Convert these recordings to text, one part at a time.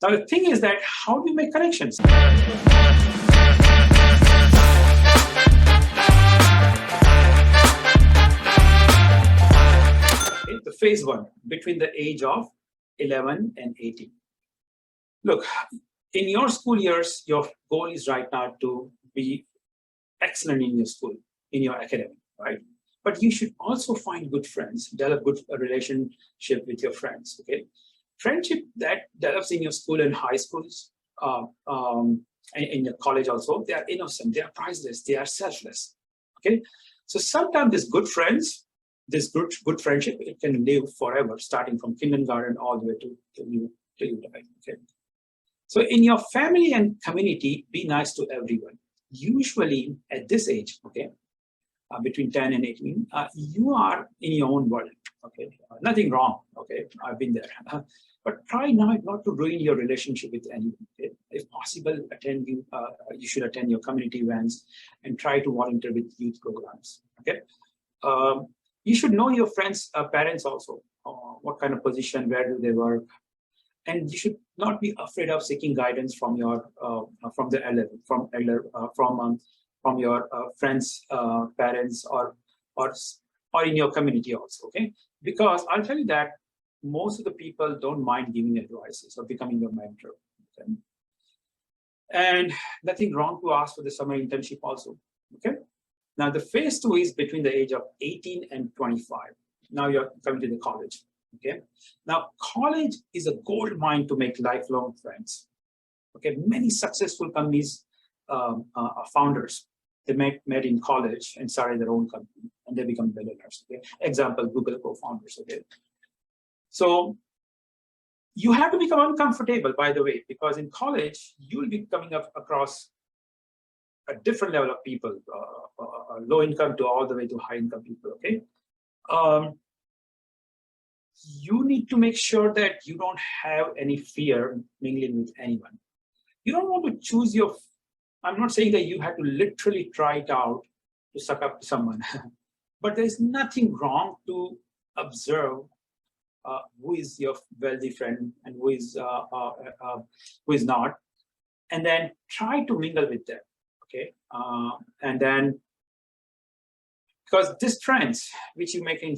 Now, the thing is that how do you make connections? Okay, the phase one, between the age of 11 and 18. Look, in your school years, your goal is right now to be excellent in your school, in your academic, right? But you should also find good friends, develop good relationship with your friends, okay? Friendship that develops in your school and high schools, in your college also, they are innocent, they are priceless, they are selfless, okay? So sometimes these good friends, this good friendship, it can live forever, starting from kindergarten all the way to you die, okay? So in your family and community, be nice to everyone. Usually at this age, okay, between 10 and 18, you are in your own world, okay? Nothing wrong, okay? I've been there. But try not to ruin your relationship with anyone, okay? If possible, you should attend your community events and try to volunteer with youth programs, okay? You should know your friends' parents also, what kind of position, where do they work, and you should not be afraid of seeking guidance from your from your friends' parents or in your community also, okay? Because I'll tell you that most of the people don't mind giving advices or becoming your mentor, okay? And nothing wrong to ask for the summer internship also, okay? Now the phase two is between the age of 18 and 25. Now you're coming to the college, okay? Now college is a gold mine to make lifelong friends, okay? Many successful companies founders, they met in college and started their own company and they become billionaires, okay? Example, Google co-founders, okay? So you have to become uncomfortable, by the way, because in college, you'll be coming up across a different level of people, low income to all the way to high income people, okay? You need to make sure that you don't have any fear mingling with anyone. You don't want to choose your, I'm not saying that you have to literally try it out to suck up to someone, but there's nothing wrong to observe who is your wealthy friend and who is not, and then try to mingle with them, okay? And then, because these friends which you make in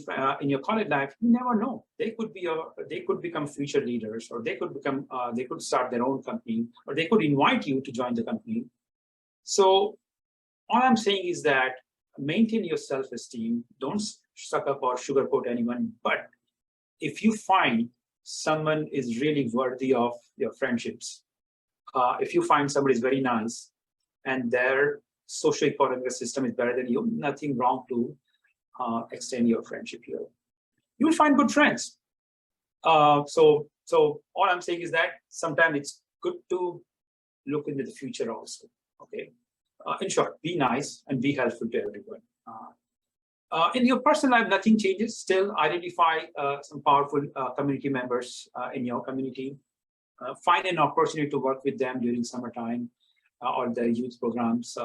your college life, you never know. They could become future leaders, or they could start their own company, or they could invite you to join the company. So all I'm saying is that maintain your self-esteem. Don't suck up or sugarcoat anyone. But if you find someone is really worthy of your friendships, if you find somebody is very nice and their socio-economic system is better than you, nothing wrong to extend your friendship here. You will find good friends. So all I'm saying is that sometimes it's good to look into the future also, okay? In short, be nice and be helpful to everyone. In your personal life, nothing changes. Still identify some powerful community members in your community. Find an opportunity to work with them during summertime or the youth programs.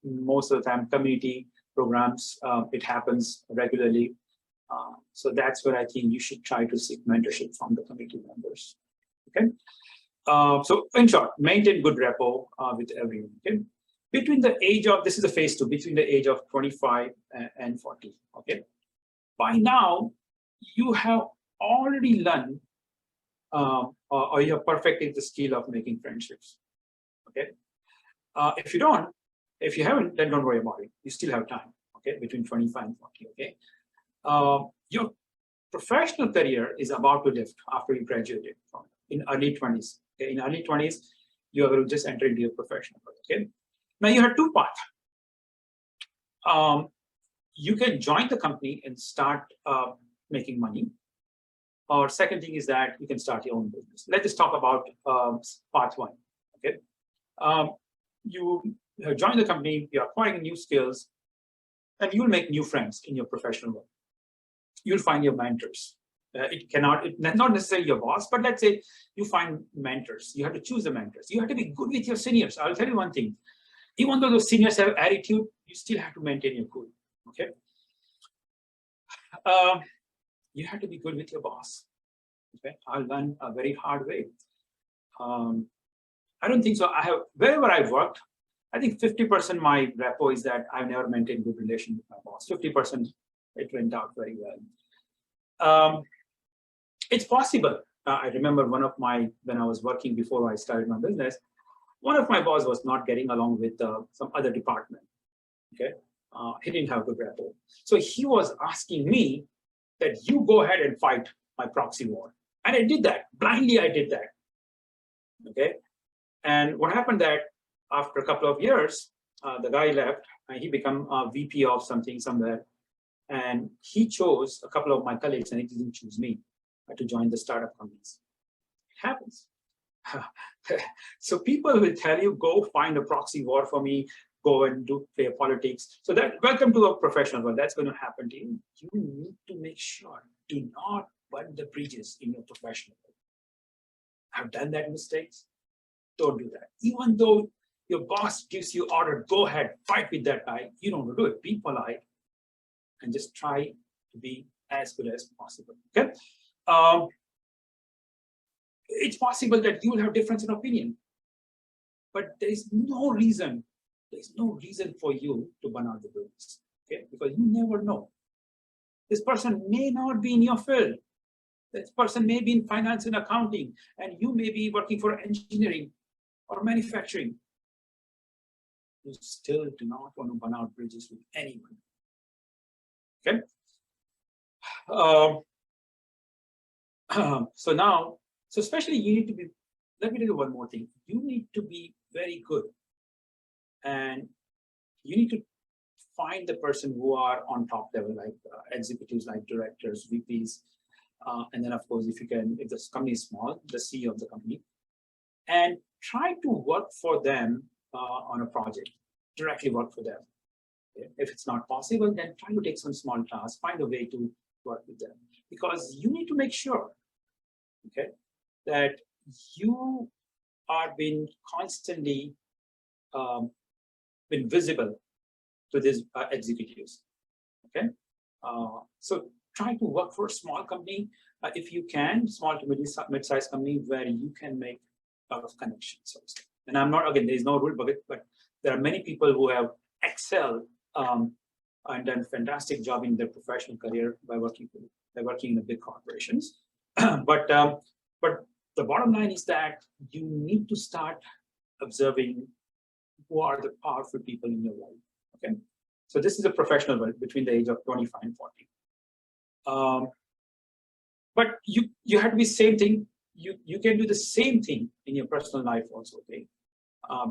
Most of the time, community programs, it happens regularly. So that's where I think you should try to seek mentorship from the community members, okay? So in short, maintain good rapport with everyone, okay? Between the age of, this is the phase two, between the age of 25 and 40, okay? By now, you have already learned or you have perfected the skill of making friendships, okay? If you haven't, then don't worry about it. You still have time, okay? Between 25 and 40, okay? Your professional career is about to lift after you graduated in early 20s, okay? In early 20s, you are going to just enter into your professional career, okay? Now you have two paths. You can join the company and start making money. Or second thing is that you can start your own business. Let's just talk about path one, okay? You join the company, you're acquiring new skills, and you'll make new friends in your professional work. You'll find your mentors. Not necessarily your boss, but let's say you find mentors. You have to choose the mentors. You have to be good with your seniors. I'll tell you one thing. Even though those seniors have attitude, you still have to maintain your cool, okay? You have to be good with your boss, okay? I'll learn a very hard way. I don't think so. I have, wherever I've worked, I think 50% my repo is that I've never maintained good relation with my boss. 50% it went out very well. It's possible. I remember one of my, when I was working before I started my business, one of my boss was not getting along with some other department. Okay, he didn't have good rapport. So he was asking me that you go ahead and fight my proxy war. And I did that. Blindly, I did that. Okay. And what happened that after a couple of years, the guy left and he became a VP of something somewhere. And he chose a couple of my colleagues and he didn't choose me to join the startup companies. It happens. So people will tell you, go find a proxy war for me, go and play politics. So that, welcome to a professional world. That's going to happen to you. You need to make sure, do not burn the bridges in your professional world. I've done that mistakes. Don't do that. Even though your boss gives you order, go ahead, fight with that guy. You don't do it. Be polite and just try to be as good as possible. Okay. It's possible that you will have difference in opinion, but there is no reason. There's no reason for you to burn out the bridges. Okay, because you never know. This person may not be in your field. This person may be in finance and accounting, and you may be working for engineering or manufacturing. You still do not want to burn out bridges with anyone. Okay. So now, so especially you need to be, let me tell you one more thing. You need to be very good. And you need to find the person who are on top level, like executives, like directors, VPs. And then of course, if you can, if this company is small, the CEO of the company, and try to work for them on a project, directly work for them. Okay? If it's not possible, then try to take some small tasks, find a way to work with them, because you need to make sure, okay, that you are being constantly been visible to these executives. Okay, so try to work for a small company if you can, small to mid-sized company where you can make a lot of connections. And I'm not, again, there is no rule book, but there are many people who have excelled and done a fantastic job in their professional career by working in the big corporations. But the bottom line is that you need to start observing who are the powerful people in your life. Okay, so this is a professional world between the age of 25 and 40. But you have to be same thing. You can do the same thing in your personal life also. Okay,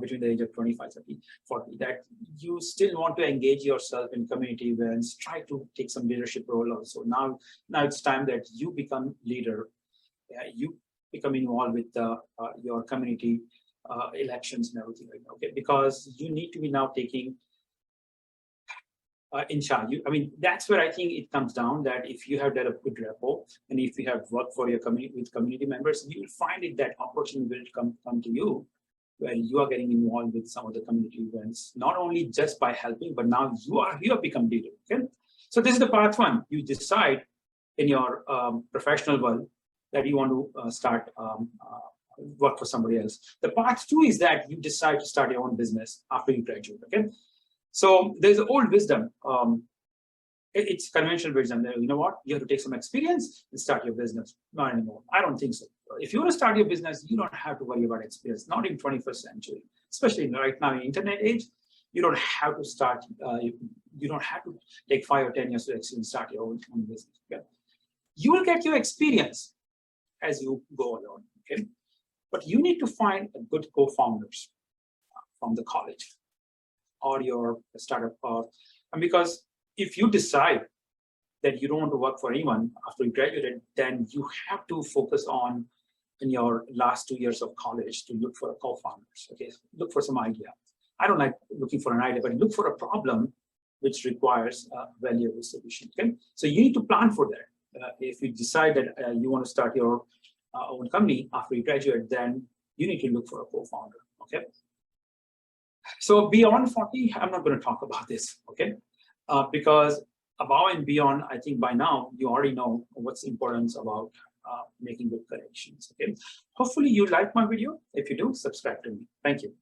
between the age of 25, 30, 40. That you still want to engage yourself in community events. Try to take some leadership role also. Now it's time that you become leader. You become involved with your community elections and everything like that, okay? Because you need to be now taking in charge. I mean, that's where I think it comes down, that if you have developed good rapport and if you have worked for your community with community members, you will find it that opportunity will come to you where you are getting involved with some of the community events, not only just by helping, but now you have become leader. Okay, so this is the path one. You decide in your professional world that you want to start work for somebody else. The path two is that you decide to start your own business after you graduate. Okay, so there's an old wisdom. It's conventional wisdom that, you know what, you have to take some experience and start your business. Not anymore. I don't think so. If you want to start your business, you don't have to worry about experience. Not in 21st century, especially right now in internet age. You don't have to start. You don't have to take 5 or 10 years to start your own business. Okay? You will get your experience as you go along. Okay, but you need to find a good co-founders from the college or your startup, and because if you decide that you don't want to work for anyone after you graduated, then you have to focus on in your last 2 years of college to look for a co-founders. Okay, look for some idea. I don't like looking for an idea, but look for a problem which requires a valuable solution. Okay, so you need to plan for that. If you decide that you want to start your own company after you graduate, then you need to look for a co-founder. Okay, so beyond 40, I'm not going to talk about this. Okay, because above and beyond, I think by now you already know what's the importance about making good connections. Okay. Hopefully you like my video. If you do, subscribe to me. Thank you.